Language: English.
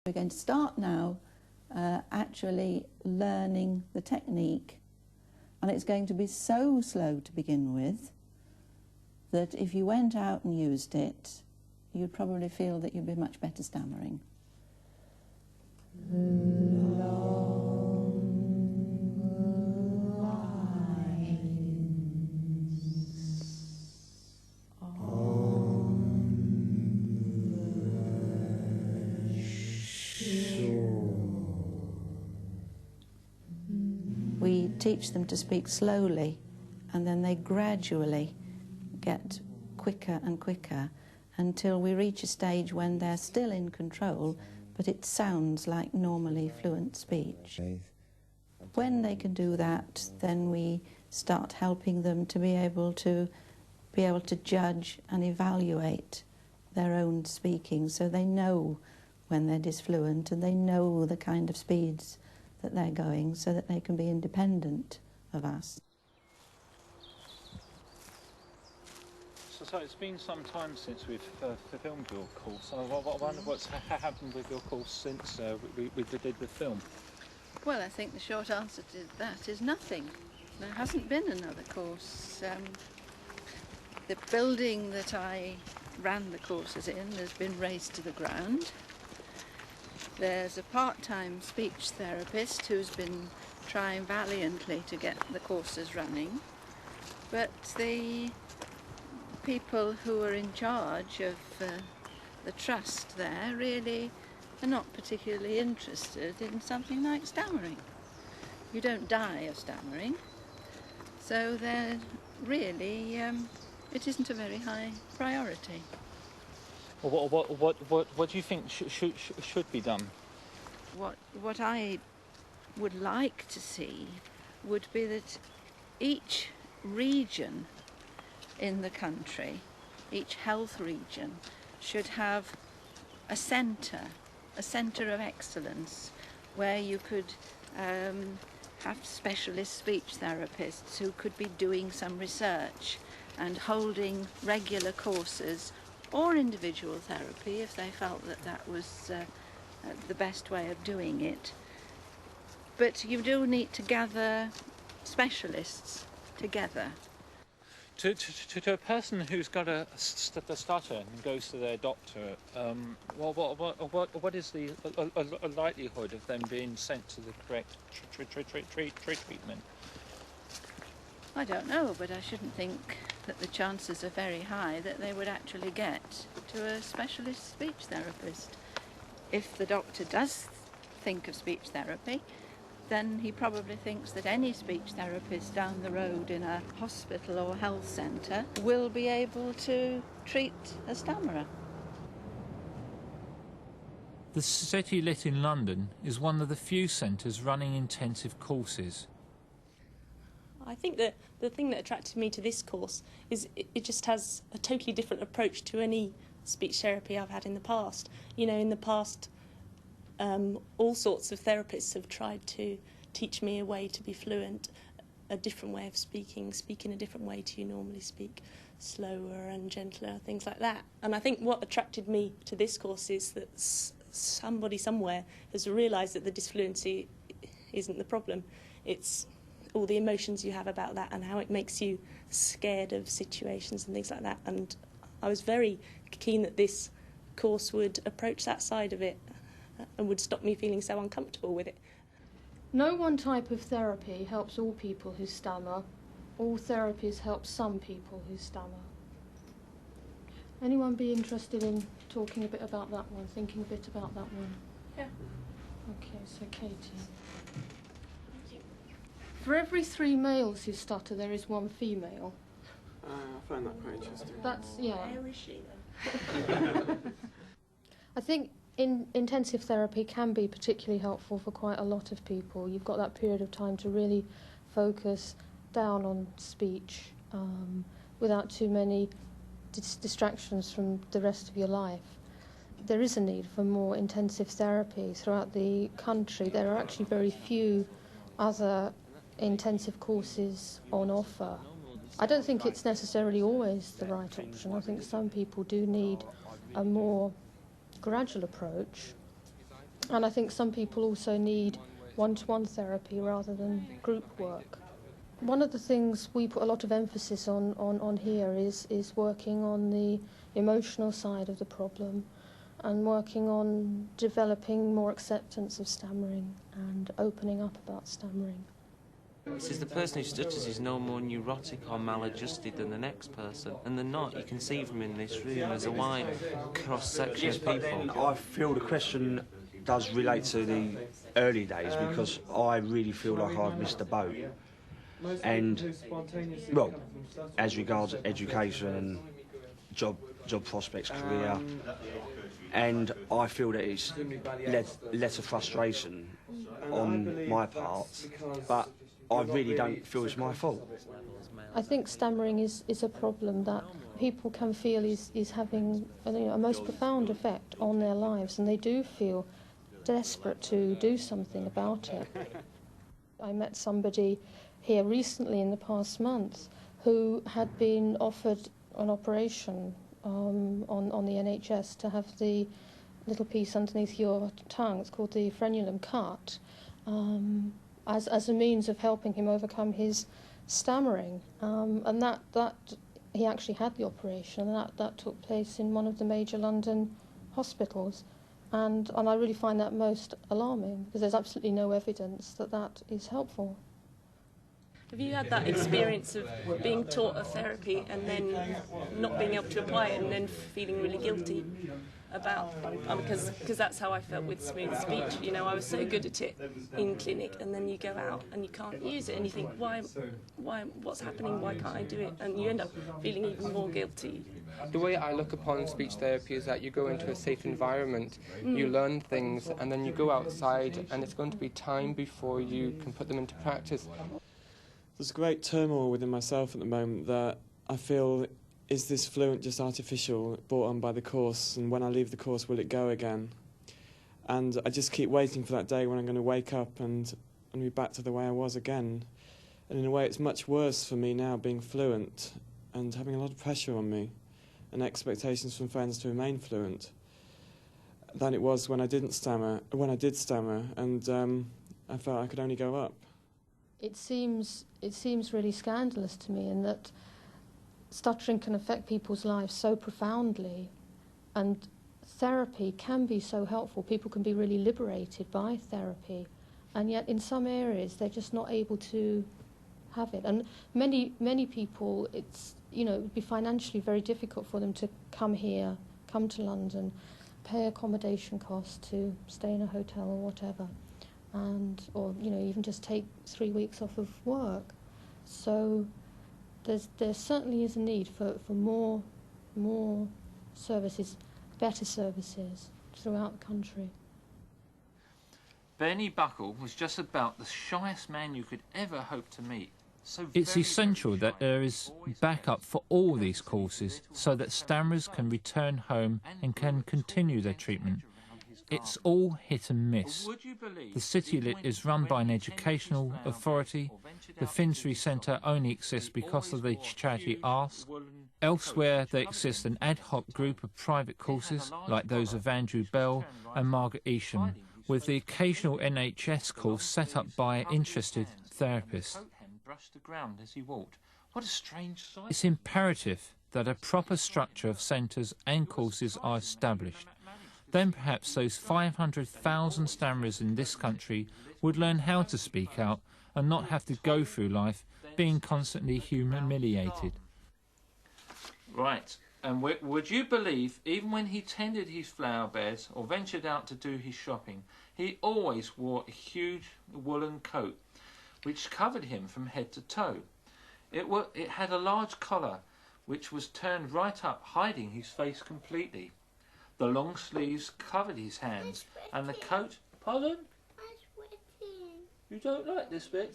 We're going to start now actually learning the technique, and it's going to be so slow to begin with that if you went out and used it, you'd probably feel that you'd be much better stammering. We teach them to speak slowly, and then they gradually get quicker and quicker until we reach a stage when they're still in control, but it sounds like normally fluent speech. When they can do that, then we start helping them to be able to judge and evaluate their own speaking, so they know when they're disfluent and they know the kind of speeds that they're going, so that they can be independent of us. So it's been some time since we've filmed your course. I wonder what's happened with your course since we did the film. Well, I think the short answer to that is nothing. There hasn't been another course. The building that I ran the courses in has been razed to the ground. There's a part-time speech therapist who's been trying valiantly to get the courses running, but the people who are in charge of the trust there really are not particularly interested in something like stammering. You don't die of stammering, so they're really, it isn't a very high priority. Well, what do you think should be done? What I would like to see would be that each region in the country, each health region, should have a centre of excellence where you could have specialist speech therapists who could be doing some research and holding regular courses or individual therapy if they felt that that was the best way of doing it. But you do need to gather specialists together. To a person who's got a stutter and goes to their doctor, what is the likelihood of them being sent to the correct treatment? I don't know, but I shouldn't think that the chances are very high that they would actually get to a specialist speech therapist. If the doctor does think of speech therapy, then he probably thinks that any speech therapist down the road in a hospital or health centre will be able to treat a stammerer. The City Lit in London is one of the few centres running intensive courses. I think that the thing that attracted me to this course is it just has a totally different approach to any speech therapy I've had in the past. You know, in the past, all sorts of therapists have tried to teach me a way to be fluent, a different way of speaking, speak in a different way to you normally speak, slower and gentler, things like that. And I think what attracted me to this course is that somebody somewhere has realised that the disfluency isn't the problem. It's all the emotions you have about that and how it makes you scared of situations and things like that. And I was very keen that this course would approach that side of it and would stop me feeling so uncomfortable with it. No one type of therapy helps all people who stammer. All therapies help some people who stammer. Anyone be interested in talking a bit about that one, thinking a bit about that one? Yeah. Okay, so Katie. For every 3 males who stutter, there is 1 female. I find that quite interesting. That's, yeah. Where is she then? I think intensive therapy can be particularly helpful for quite a lot of people. You've got that period of time to really focus down on speech without too many distractions from the rest of your life. There is a need for more intensive therapy throughout the country. There are actually very few other intensive courses on offer. I don't think it's necessarily always the right option. I think some people do need a more gradual approach And I think some people also need one-to-one therapy rather than group work. One of the things we put a lot of emphasis on here is working on the emotional side of the problem and working on developing more acceptance of stammering and opening up about stammering. It says the person who stutters is no more neurotic or maladjusted than the next person, and they're not. You can see from in this room there's a wide cross-section of people. I feel the question does relate to the early days because I really feel like I've missed the boat. And, well, as regards education and job prospects, career, and I feel that it's led to frustration on my part, but I really don't feel it's my fault. I think stammering is a problem that people can feel is having a most profound effect on their lives, and they do feel desperate to do something about it. I met somebody here recently in the past month who had been offered an operation on the NHS to have the little piece underneath your tongue, it's called the frenulum, cut, as a means of helping him overcome his stammering. And that he actually had the operation, and that took place in one of the major London hospitals. And I really find that most alarming because there's absolutely no evidence that is helpful. Have you had that experience of being taught a therapy and then not being able to apply it and then feeling really guilty about, because that's how I felt with smooth speech. You know, I was so good at it in clinic, and then you go out and you can't use it, and you think, why, what's happening? Why can't I do it? And you end up feeling even more guilty. The way I look upon speech therapy is that you go into a safe environment, you learn things, and then you go outside, and it's going to be time before you can put them into practice. There's great turmoil within myself at the moment that I feel, is this fluent just artificial, brought on by the course, and when I leave the course, will it go again? And I just keep waiting for that day when I'm going to wake up and be back to the way I was again. And in a way, it's much worse for me now being fluent and having a lot of pressure on me and expectations from friends to remain fluent than it was when I did stammer, and I felt I could only go up. It seems really scandalous to me in that stuttering can affect people's lives so profoundly, and therapy can be so helpful. People can be really liberated by therapy, and yet in some areas they're just not able to have it. And many people, it would be financially very difficult for them to come here, come to London, pay accommodation costs to stay in a hotel or whatever, or even just take 3 weeks off of work. So there certainly is a need for more services, better services throughout the country. Bernie Buckle was just about the shyest man you could ever hope to meet. It's essential that there is backup for all these courses so that stammerers can return home and can continue their treatment. It's all hit and miss. The City Lit is run by an educational authority. The Finsbury Centre only exists because of the charity Ask. Elsewhere there exists an ad hoc group of private courses like those of Andrew Bell and Margaret Isham, with the occasional NHS course set up by interested therapists. It's imperative that a proper structure of centres and courses are established. Then perhaps those 500,000 stammerers in this country would learn how to speak out and not have to go through life being constantly humiliated. Right, and would you believe, even when he tended his flower beds or ventured out to do his shopping, he always wore a huge woolen coat which covered him from head to toe. It had a large collar which was turned right up, hiding his face completely. The long sleeves covered his hands, and the coat... Pardon? I'm sweating. You don't like this bit?